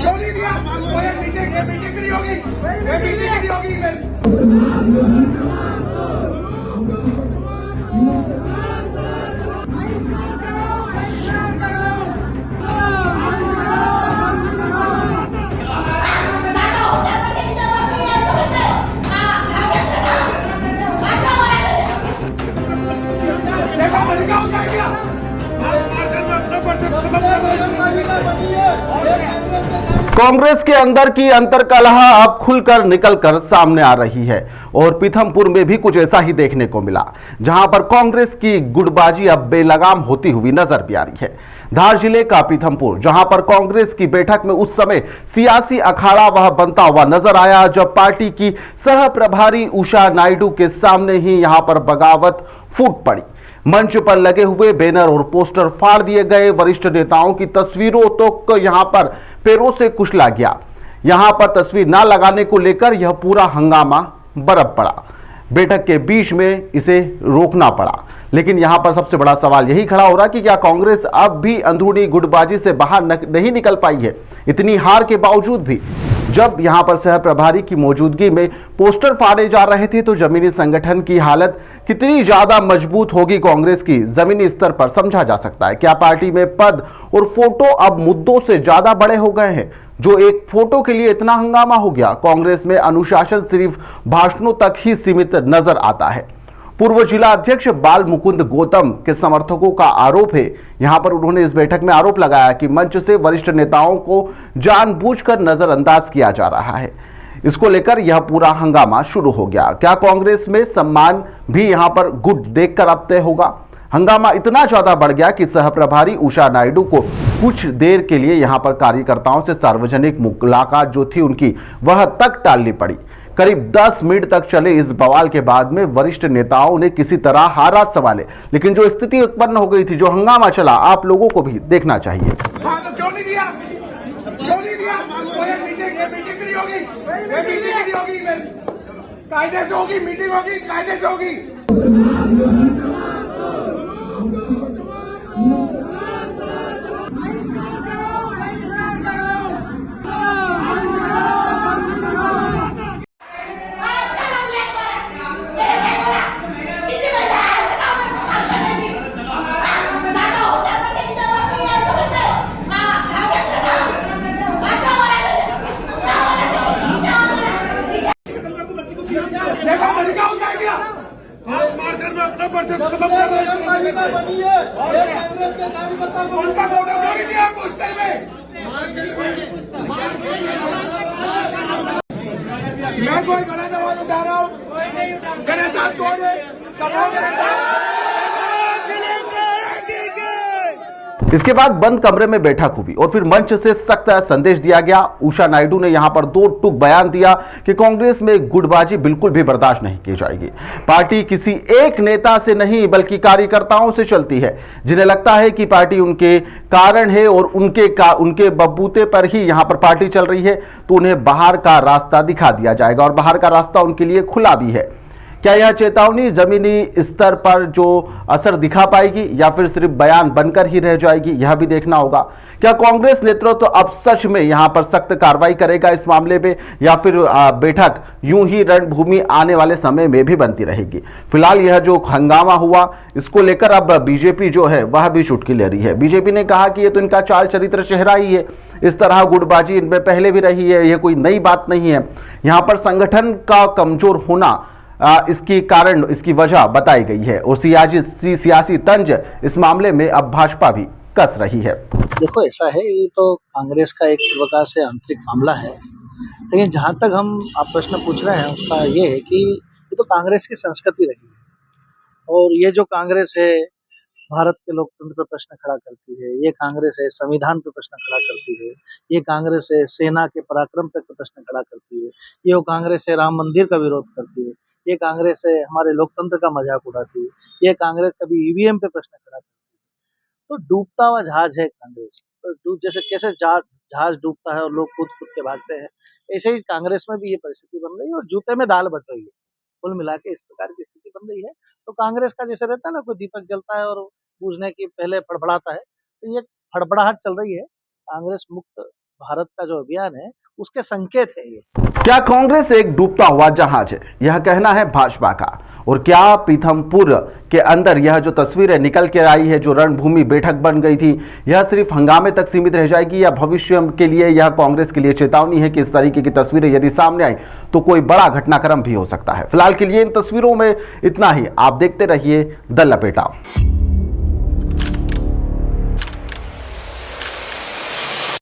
क्यों नहीं दिया? और ये मीटिंग नहीं होगी, ये मीटिंग नहीं होगी। देखो तरीका हो जाएगा। कांग्रेस के अंदर की अंतर्कलह अब खुलकर निकलकर सामने आ रही है और पीथमपुर में भी कुछ ऐसा ही देखने को मिला, जहां पर कांग्रेस की गुटबाजी अब बेलगाम होती हुई नजर भी आ रही है। धार जिले का पीथमपुर, जहां पर कांग्रेस की बैठक में उस समय सियासी अखाड़ा वह बनता हुआ नजर आया जब पार्टी की सह प्रभारी उषा नायडू के सामने ही यहां पर बगावत फूट पड़ी। मंच पर लगे हुए बैनर और पोस्टर फाड़ दिए गए, वरिष्ठ नेताओं की तस्वीरों तो यहां पर पैरों से कुचला गया। यहां पर तस्वीर ना लगाने को लेकर यह पूरा हंगामा बरप पड़ा। बैठक के बीच में इसे रोकना पड़ा, लेकिन यहां पर सबसे बड़ा सवाल यही खड़ा हो रहा है कि क्या कांग्रेस अब भी अंदरूनी गुटबाजी से बाहर नहीं निकल पाई है। इतनी हार के बावजूद भी जब यहां पर सह प्रभारी की मौजूदगी में पोस्टर फाड़े जा रहे थे, तो जमीनी संगठन की हालत कितनी ज्यादा मजबूत होगी कांग्रेस की जमीनी स्तर पर समझा जा सकता है। क्या पार्टी में पद और फोटो अब मुद्दों से ज्यादा बड़े हो गए हैं, जो एक फोटो के लिए इतना हंगामा हो गया। कांग्रेस में अनुशासन सिर्फ भाषणों तक ही सीमित नजर आता है। पूर्व जिला अध्यक्ष बाल मुकुंद गौतम के समर्थकों का आरोप है, यहां पर उन्होंने इस बैठक में आरोप लगाया कि मंच से वरिष्ठ नेताओं को जानबूझकर नजरअंदाज किया जा रहा है। इसको लेकर यह पूरा हंगामा शुरू हो गया। क्या कांग्रेस में सम्मान भी यहां पर गुट देखकर अब तय होगा। हंगामा इतना ज्यादा बढ़ गया कि सह प्रभारी उषा नायडू को कुछ देर के लिए यहां पर कार्यकर्ताओं से सार्वजनिक मुलाकात जो थी उनकी, वह तक टालनी पड़ी। करीब 10 मिनट तक चले इस बवाल के बाद में वरिष्ठ नेताओं ने किसी तरह हालात संभाले, लेकिन जो स्थिति उत्पन्न हो गई थी, जो हंगामा चला, आप लोगों को भी देखना चाहिए। हाँ, तो क्यों नहीं दिया? क्यों नहीं दिया? और ये मीटिंग नहीं होगी, ये मीटिंग नहीं होगी। कायदे से होगी, मीटिंग होगी, कायदे से होगी। देखो तरीका हो जाएगा। मार्कर में अपना पर्चा उनका फोटो क्यों नहीं दिया पोस्टर में? मैं कोई गलत आवाज उठा रहा हूँ, मेरे साथ कौन है? इसके बाद बंद कमरे में बैठक हुई और फिर मंच से सख्त संदेश दिया गया। उषा नायडू ने यहां पर 2 टूक बयान दिया कि कांग्रेस में गुटबाजी बिल्कुल भी बर्दाश्त नहीं की जाएगी। पार्टी किसी एक नेता से नहीं बल्कि कार्यकर्ताओं से चलती है, जिन्हें लगता है कि पार्टी उनके कारण है और उनके बबूते पर ही यहां पर पार्टी चल रही है, तो उन्हें बाहर का रास्ता दिखा दिया जाएगा और बाहर का रास्ता उनके लिए खुला भी है। क्या यह चेतावनी जमीनी स्तर पर जो असर दिखा पाएगी या फिर सिर्फ बयान बनकर ही रह जाएगी, यह भी देखना होगा। क्या कांग्रेस नेतृत्व अब सच में यहां पर सख्त कार्रवाई करेगा इस मामले में, या फिर बैठक यूं ही रणभूमि आने वाले समय में भी बनती रहेगी। फिलहाल यह जो हंगामा हुआ, इसको लेकर अब बीजेपी जो है वह भी चुटकी ले रही है। बीजेपी ने कहा कि यह तो इनका चाल चरित्र चेहरा ही है, इस तरह गुटबाजी इनमें पहले भी रही है, यह कोई नई बात नहीं है। यहां पर संगठन का कमजोर होना इसकी कारण, इसकी वजह बताई गई है और सियासी तंज इस मामले में अब भाजपा भी कस रही है। देखो, ऐसा है, ये तो कांग्रेस का एक प्रकार से आंतरिक मामला है, लेकिन जहाँ तक हम आप प्रश्न पूछ रहे हैं उसका ये है कि ये तो कांग्रेस की संस्कृति रही है और ये जो कांग्रेस है भारत के लोकतंत्र पर प्रश्न खड़ा करती है, ये कांग्रेस है संविधान पर प्रश्न खड़ा करती है, ये कांग्रेस है सेना के पराक्रम पर प्रश्न खड़ा करती है, ये कांग्रेस है राम मंदिर का विरोध करती है, ये कांग्रेस है हमारे लोकतंत्र का मजाक उड़ाती है, ये कांग्रेस कभी ईवीएम पे प्रश्न खड़ा करती है। तो डूबता हुआ जहाज है कांग्रेस, तो जैसे कैसे जहाज डूबता है और लोग कूद कूद के भागते हैं, ऐसे ही कांग्रेस में भी ये परिस्थिति बन रही है और जूते में दाल बट रही है। कुल मिला के इस प्रकार की स्थिति बन रही है। तो कांग्रेस का जैसे रहता है ना, कोई दीपक जलता है और बूझने की पहले फड़फड़ाता है, तो ये फड़फड़ाहट चल रही है। कांग्रेस मुक्त भारत का जो अभियान है उसके संकेत है ये। क्या कांग्रेस एक डूबता हुआ जहाज है, यह कहना है भाजपा का। और क्या पीथमपुर के अंदर यह जो तस्वीरें निकल के आई है, जो रणभूमि बैठक बन गई थी, यह सिर्फ हंगामे तक सीमित रह जाएगी या भविष्य के लिए यह कांग्रेस के लिए चेतावनी है कि इस तरीके की तस्वीरें यदि सामने आई तो कोई बड़ा घटनाक्रम भी हो सकता है। फिलहाल के लिए इन तस्वीरों में इतना ही। आप देखते रहिए द लपेटा।